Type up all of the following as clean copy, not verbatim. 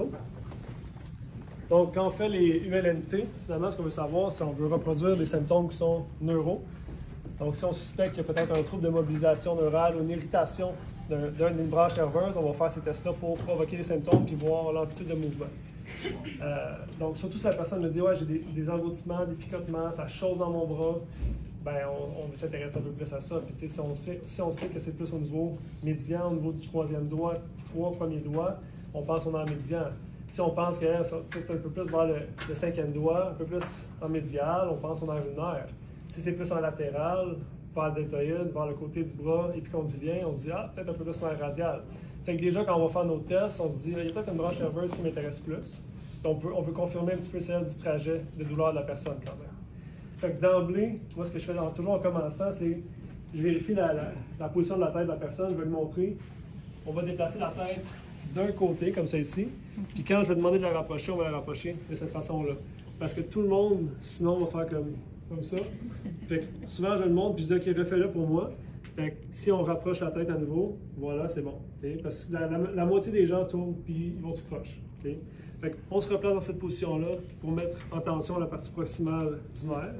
dos. Donc, quand on fait les ULNT, finalement, ce qu'on veut savoir, c'est on veut reproduire des symptômes qui sont neuraux. Donc, si on suspecte qu'il y a peut-être un trouble de mobilisation neurale ou une irritation d'une branche nerveuse, on va faire ces tests-là pour provoquer les symptômes puis voir l'amplitude de mouvement. Donc, surtout si la personne me dit « Ouais, j'ai des engourdissements, des picotements, ça chauffe dans mon bras », ben on s'intéresse un peu plus à ça. Puis, tu sais, si on sait que c'est plus au niveau médian, au niveau du troisième doigt, 3 premiers doigts, on pense au nerf médian. Si on pense que c'est un peu plus vers le 5e doigt, un peu plus en médial, on pense au nerf ulnaire. Si c'est plus en latéral, vers le deltoïde, vers le côté du bras épicondylien, on se dit « Ah, peut-être un peu plus nerf radial ». Fait que déjà, quand on va faire nos tests, on se dit « Il y a peut-être une branche nerveuse qui m'intéresse plus ». On veut confirmer un petit peu celle du trajet de douleur de la personne quand même. Fait que d'emblée, moi, ce que je fais toujours en commençant, c'est je vérifie la position de la tête de la personne, je vais lui montrer. On va déplacer la tête d'un côté, comme ça ici. Puis quand je vais demander de la rapprocher, on va la rapprocher de cette façon-là. Parce que tout le monde, sinon, va faire comme ça. Fait que souvent, je le montre, puis je dis « OK, refais-le pour moi ». Fait que si on rapproche la tête à nouveau, voilà, c'est bon. Okay? Parce que la moitié des gens tournent, puis ils vont tout croche. Okay? Fait qu'on se replace dans cette position-là pour mettre en tension la partie proximale du nerf.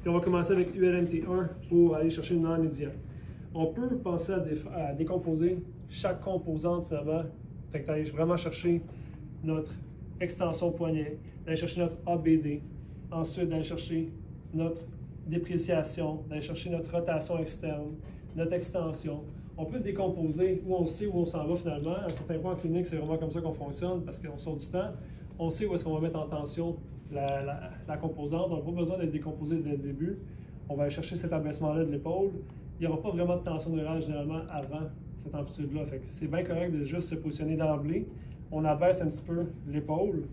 Puis on va commencer avec ULNT1 pour aller chercher le nerf médian. On peut penser à décomposer chaque composante finalement. Fait que d'aller vraiment chercher notre extension poignet, d'aller chercher notre ABD, ensuite d'aller chercher notre dépréciation, d'aller chercher notre rotation externe, notre extension. On peut décomposer où on sait où on s'en va finalement. À un certain point en clinique, c'est vraiment comme ça qu'on fonctionne parce qu'on sort du temps. On sait où est-ce qu'on va mettre en tension la composante. On n'a pas besoin d'être décomposé dès le début. On va aller chercher cet abaissement-là de l'épaule. Il n'y aura pas vraiment de tension neurale généralement avant cette amplitude-là. C'est bien correct de juste se positionner d'emblée. On abaisse un petit peu l'épaule.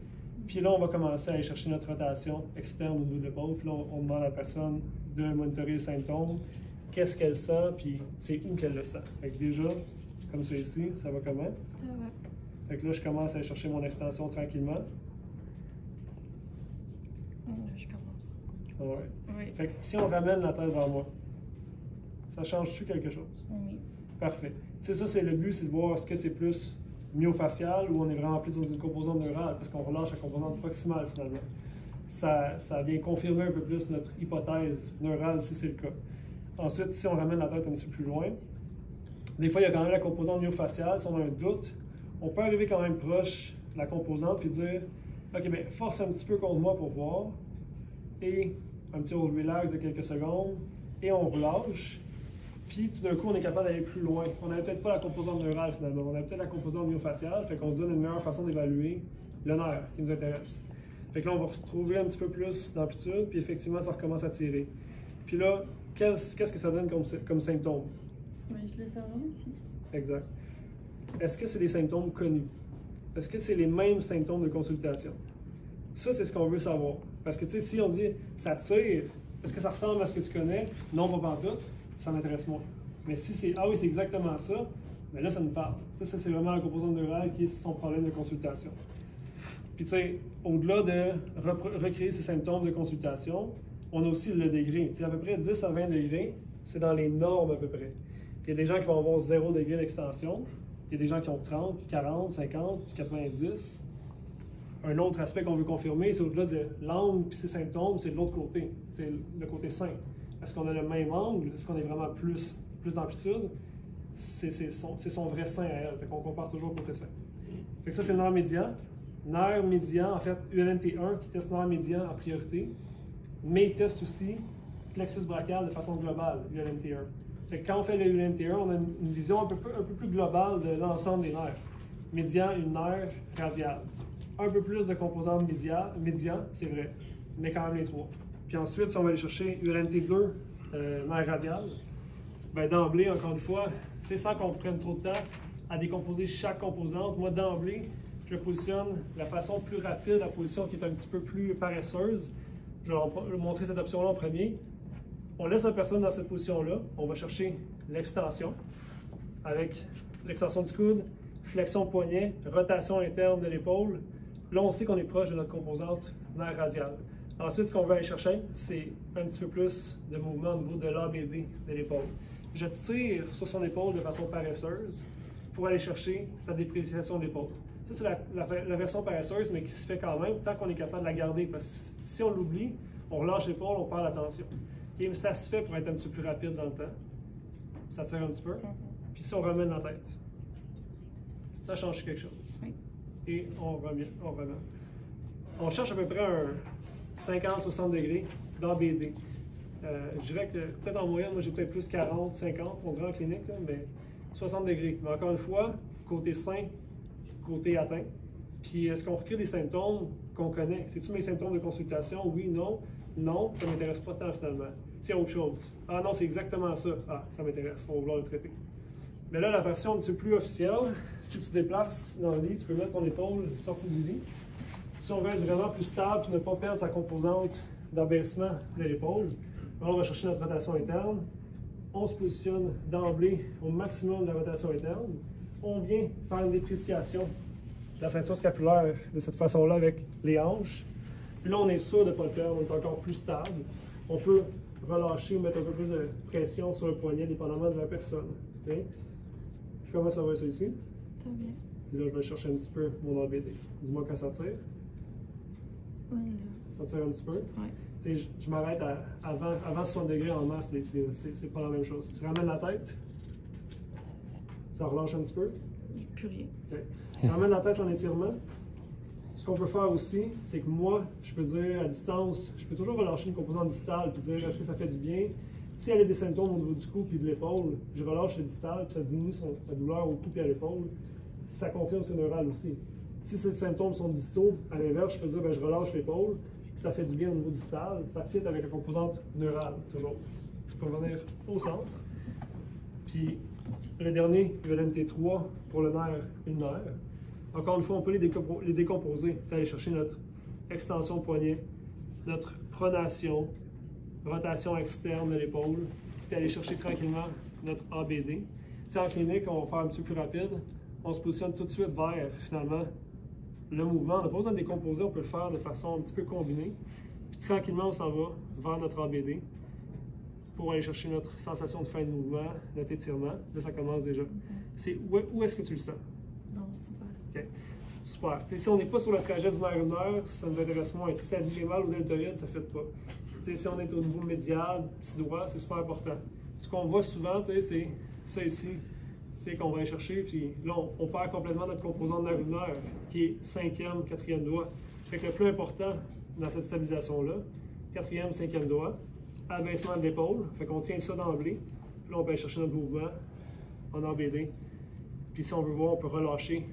Puis là, on va commencer à aller chercher notre rotation externe au bout de l'épaule. Puis là, on demande à la personne de monitorer les symptômes. Qu'est-ce qu'elle sent, puis c'est où qu'elle le sent. Fait que déjà, comme ça ici, ça va comment? Ça va. Fait que là, je commence à aller chercher mon extension tranquillement. Je commence. Ouais. Oui. Fait que si on ramène la tête vers moi, ça change-tu quelque chose? Oui. Parfait. C'est ça, c'est le but, c'est de voir est-ce que c'est plus myofacial ou on est vraiment plus dans une composante neurale, parce qu'on relâche la composante proximale finalement. Ça vient confirmer un peu plus notre hypothèse neurale si c'est le cas. Ensuite, si on ramène la tête un petit peu plus loin, des fois, il y a quand même la composante myofaciale. Si on a un doute, on peut arriver quand même proche de la composante puis dire « OK, bien, force un petit peu contre moi pour voir. » Et un petit hold relax de quelques secondes. Et on relâche. Puis, tout d'un coup, on est capable d'aller plus loin. On n'avait peut-être pas la composante neurale, finalement. On avait peut-être la composante myofaciale. Fait qu'on se donne une meilleure façon d'évaluer le nerf qui nous intéresse. Fait que là, on va retrouver un petit peu plus d'amplitude. Puis, effectivement, ça recommence à tirer. Puis là, qu'est-ce que ça donne comme symptôme? Oui, je le savoir aussi. Exact. Est-ce que c'est des symptômes connus? Est-ce que c'est les mêmes symptômes de consultation? Ça, c'est ce qu'on veut savoir. Parce que, tu sais, si on dit « ça tire », est-ce que ça ressemble à ce que tu connais? Non, pas pantoute, ça m'intéresse moins. Mais si c'est « ah oui, c'est exactement ça », bien là, ça nous parle. Ça, c'est vraiment la composante neurale qui est son problème de consultation. Puis, tu sais, au-delà de recréer ces symptômes de consultation, on a aussi le degré. À peu près 10 à 20 degrés, c'est dans les normes à peu près. Il y a des gens qui vont avoir 0 degré d'extension. Il y a des gens qui ont 30, 40, 50, 90. Un autre aspect qu'on veut confirmer, c'est au-delà de l'angle et ses symptômes, c'est de l'autre côté. C'est le côté sain. Est-ce qu'on a le même angle? Est-ce qu'on est vraiment plus d'amplitude? C'est son vrai sein à elle. Fait qu'on compare toujours au côté sain. Fait que ça, c'est le nerf médian. Nerf médian, en fait, ULNT1 qui teste nerf médian en priorité. Mais il teste aussi plexus brachial de façon globale, ULNT1. Fait que quand on fait le ULNT1, on a une vision un peu plus globale de l'ensemble des nerfs. Médian, ulnaire, radial. Un peu plus de composantes médian, c'est vrai, mais quand même les trois. Puis ensuite, si on va aller chercher ULNT2, nerf radial, bien d'emblée, encore une fois, sans qu'on prenne trop de temps à décomposer chaque composante, moi d'emblée, je positionne la façon plus rapide, la position qui est un petit peu plus paresseuse. Je vais leur montrer cette option-là en premier. On laisse la personne dans cette position-là. On va chercher l'extension avec l'extension du coude, flexion poignet, rotation interne de l'épaule. Là, on sait qu'on est proche de notre composante nerf radial. Ensuite, ce qu'on veut aller chercher, c'est un petit peu plus de mouvement au niveau de l'ABD de l'épaule. Je tire sur son épaule de façon paresseuse pour aller chercher sa dépréciation de l'épaule. Ça, c'est la version paresseuse, mais qui se fait quand même tant qu'on est capable de la garder. Parce que si on l'oublie, on relâche l'épaule, on perd la tension. Et ça se fait pour être un petit peu plus rapide dans le temps. Ça tire un petit peu. Puis si on ramène la tête, ça change quelque chose. Oui. Et on remet. On cherche à peu près un 50-60 degrés d'ABD. Je dirais que peut-être en moyenne, moi j'ai peut-être plus 40-50, on dirait en clinique, là, mais 60 degrés. Mais encore une fois, côté sain, côté atteint. Puis est-ce qu'on recrée des symptômes qu'on connaît? C'est-tu mes symptômes de consultation? Oui, non. Non, ça ne m'intéresse pas tant finalement. C'est autre chose. Ah non, c'est exactement ça. Ah, ça m'intéresse, on va vouloir le traiter. Mais là, la version un petit peu plus officielle, si tu te déplaces dans le lit, tu peux mettre ton épaule sortie du lit. Si on veut être vraiment plus stable et ne pas perdre sa composante d'abaissement de l'épaule, on va chercher notre rotation interne. On se positionne d'emblée au maximum de la rotation interne. On vient faire une dépréciation de la ceinture scapulaire de cette façon-là avec les hanches. Puis là, on est sûr de ne pas le perdre, on est encore plus stable. On peut relâcher ou mettre un peu plus de pression sur le poignet, dépendamment de la personne. Okay? Comment ça va ça ici? Ça va bien. Et là, je vais chercher un petit peu mon ABD. Dis-moi quand ça tire. Oui, Ça tire un petit peu? Oui. Je m'arrête avant 60 degrés en masse, c'est pas la même chose. Tu ramènes la tête, ça relâche un petit peu. Plus rien. Okay. Tu ramènes la tête en étirement. Ce qu'on peut faire aussi, c'est que moi, je peux dire à distance, je peux toujours relâcher une composante distale et dire est-ce que ça fait du bien. Si elle a des symptômes au niveau du cou et de l'épaule, je relâche le distal puis ça diminue sa douleur au cou et à l'épaule. Ça confirme c'est neural aussi. Si ces symptômes sont distaux, à l'inverse, je peux dire je relâche l'épaule puis ça fait du bien au niveau distal, ça fit avec la composante neurale, toujours. Je peux revenir au centre. Puis le dernier, ULNT3 pour le nerf ulnaire. Encore une fois, on peut les décomposer. Aller chercher notre extension de poignet, notre pronation, rotation externe de l'épaule, puis aller chercher tranquillement notre ABD. En clinique, on va faire un petit peu plus rapide. On se positionne tout de suite vers, finalement, le mouvement. On n'a pas besoin de décomposer, on peut le faire de façon un petit peu combinée. Puis tranquillement, on s'en va vers notre ABD pour aller chercher notre sensation de fin de mouvement, notre étirement. Là, ça commence déjà. Où est-ce que tu le sens? Dans mon petit doigt. OK. Super. T'sais, si on n'est pas sur le trajet du nerf ulnaire, ça nous intéresse moins. Si ça dit j'ai mal au deltoïde, ça ne fait pas. T'sais, si on est au niveau médial, petit doigt, c'est super important. Ce qu'on voit souvent, c'est ça ici qu'on va aller chercher. Puis là, on perd complètement notre composant de nerf ulnaire, qui est 5e, 4e doigt. Fait que le plus important dans cette stabilisation-là, 4e, 5e doigt, abaissement de l'épaule. Fait qu'on tient ça d'emblée. Puis là, on peut aller chercher notre mouvement en ABD. Puis si on veut voir, on peut relâcher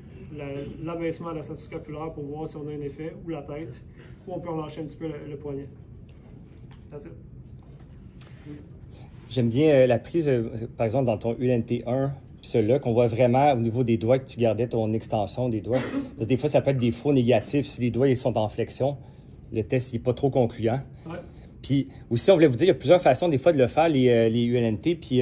l'abaissement de la ceinture scapulaire pour voir si on a un effet, ou la tête, ou on peut relâcher un petit peu le poignet. That's it. J'aime bien la prise, par exemple, dans ton ULNT1, celui-là, qu'on voit vraiment au niveau des doigts que tu gardais ton extension des doigts. Parce que des fois, ça peut être des faux négatifs si les doigts ils sont en flexion. Le test n'est pas trop concluant. Ouais. Puis aussi, on voulait vous dire, il y a plusieurs façons des fois de le faire, les ULNT. Puis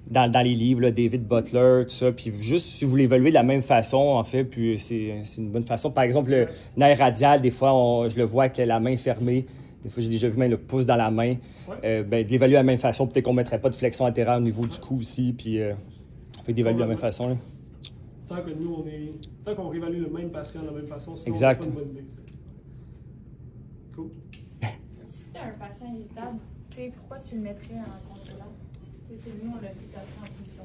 dans les livres, là, David Butler, tout ça. Puis juste si vous l'évaluez de la même façon, en fait, puis c'est une bonne façon. Par exemple, le nerf radial, des fois, je le vois avec la main fermée. Des fois, j'ai déjà vu même le pouce dans la main. Ouais. De l'évaluer de la même façon. Peut-être qu'on ne mettrait pas de flexion latérale au niveau du cou aussi. Puis on peut l'évaluer de la même façon. Là. Tant que nous, tant qu'on réévalue le même patient de la même façon, sinon exact. on n'a pas une bonne idée. Cool. Si tu as un patient irritable, pourquoi tu le mettrais en contrôlant? Nous, on l'a fait en position.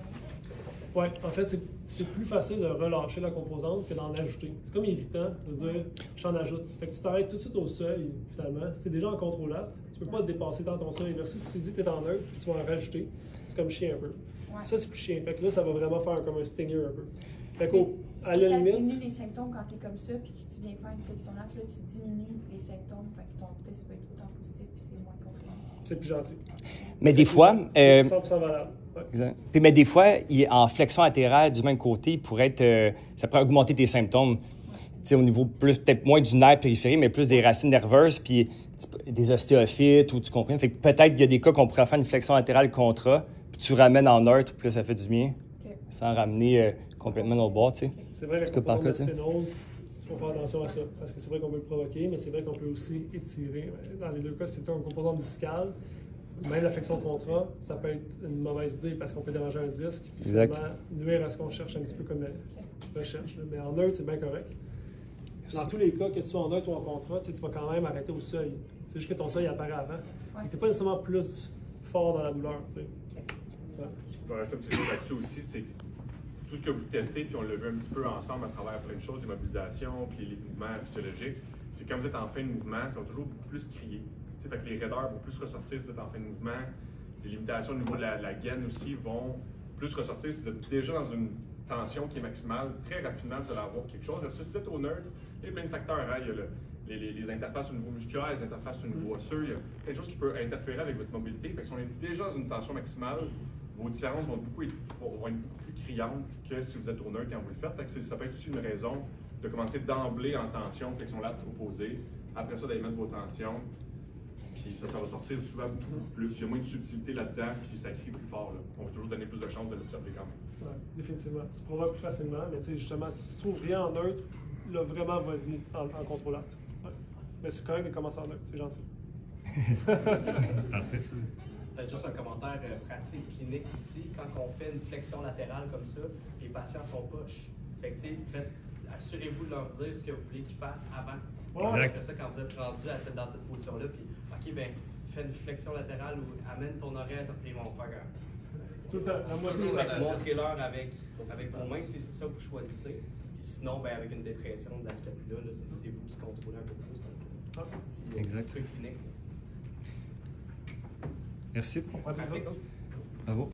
Oui, en fait, c'est plus facile de relâcher la composante que d'en ajouter. C'est comme irritant de dire j'en ajoute. Fait que tu t'arrêtes tout de suite au seuil, finalement. Si tu es déjà en contrôlate, tu peux pas te dépasser dans ton seuil. Si tu dis que tu es en neutre puis tu vas en rajouter, c'est comme chier un peu. Ouais. Ça, c'est plus chiant. Fait que là, ça va vraiment faire comme un stinger un peu. Fait qu'à à la limite. Tu diminues les symptômes quand tu es comme ça puis que tu viens faire une flexion là, tu diminues les symptômes. Fait que ton test peut être autant positif puis c'est moins confirmé. C'est plus gentil. Mais des fois. C'est 100% valable. Ouais. Exact. Puis, mais des fois, en flexion latérale du même côté, ça pourrait augmenter tes symptômes. Ouais. Au niveau peut-être moins du nerf périphérique, mais plus des racines nerveuses, puis des ostéophytes, ou tu comprends. Fait que peut-être qu'il y a des cas qu'on pourrait faire une flexion latérale contra, puis tu ramènes en neutre, puis là, ça fait du bien, sans ramener complètement dans le bord, tu sais. C'est vrai que quand on a sténose, il faut faire attention à ça, parce que c'est vrai qu'on peut le provoquer, mais c'est vrai qu'on peut aussi étirer. Dans les deux cas, c'est un composant discal. Même la flexion contra, ça peut être une mauvaise idée parce qu'on peut déranger un disque puis Exact. finalement nuire à ce qu'on cherche un petit peu comme recherche. Là. Mais en neutre, c'est bien correct. Dans tous les cas, que tu sois en neutre ou en contra, tu vas quand même arrêter au seuil. C'est juste que ton seuil apparaît avant. Ouais. Tu n'es pas nécessairement plus fort dans la douleur. Ouais. Je vais rajouter un petit truc là-dessus aussi, c'est tout ce que vous testez, puis on l'a vu un petit peu ensemble à travers plein de choses, les mobilisations, puis les mouvements physiologiques, c'est quand vous êtes en fin de mouvement, ça va toujours beaucoup plus crier. T'sais, fait que les raideurs vont plus ressortir si vous êtes en fin de mouvement. Les limitations au niveau de la gaine aussi vont plus ressortir si vous êtes déjà dans une tension qui est maximale. Très rapidement, vous allez avoir quelque chose. Si vous êtes au neutre, il y a plein de facteurs. Hein? Il y a les interfaces au niveau musculaire, les interfaces au niveau osseux. Il y a plein de choses qui peuvent interférer avec votre mobilité. Fait que si on est déjà dans une tension maximale, vos différences vont être beaucoup plus criantes que si vous êtes au neutre quand vous le faites. Fait que ça peut être aussi une raison de commencer d'emblée en tension, flexion latérale opposée. Après ça, d'aller mettre vos tensions. Puis ça va sortir souvent beaucoup plus. Il y a moins de subtilité là-dedans, puis ça crie plus fort. Là. On va toujours donner plus de chances de l'observer quand même. Ouais, définitivement. Tu provoques plus facilement, mais tu sais, justement, si tu trouves rien en neutre, là, vraiment, vas-y en contrôlate. Ouais. Mais c'est quand même des commencer en neutre, c'est gentil. Parfait, ça. Peut-être juste un commentaire pratique, clinique aussi. Quand on fait une flexion latérale comme ça, les patients sont poches. Fait que, tu sais, assurez-vous de leur dire ce que vous voulez qu'ils fassent avant. Ouais. Exact. Après ça, quand vous êtes rendu dans cette position-là, puis, OK, ben fais une flexion latérale ou amène ton oreille, ils vont pas grave. Tout le temps, la moitié Toujours des montrez-leur avec vos mains si c'est ça que vous choisissez. Puis sinon, ben, avec une dépression de la scapula, c'est vous qui contrôlez un peu plus. Donc, Exact. petit truc clinique. Merci. On pratique ça. Bravo.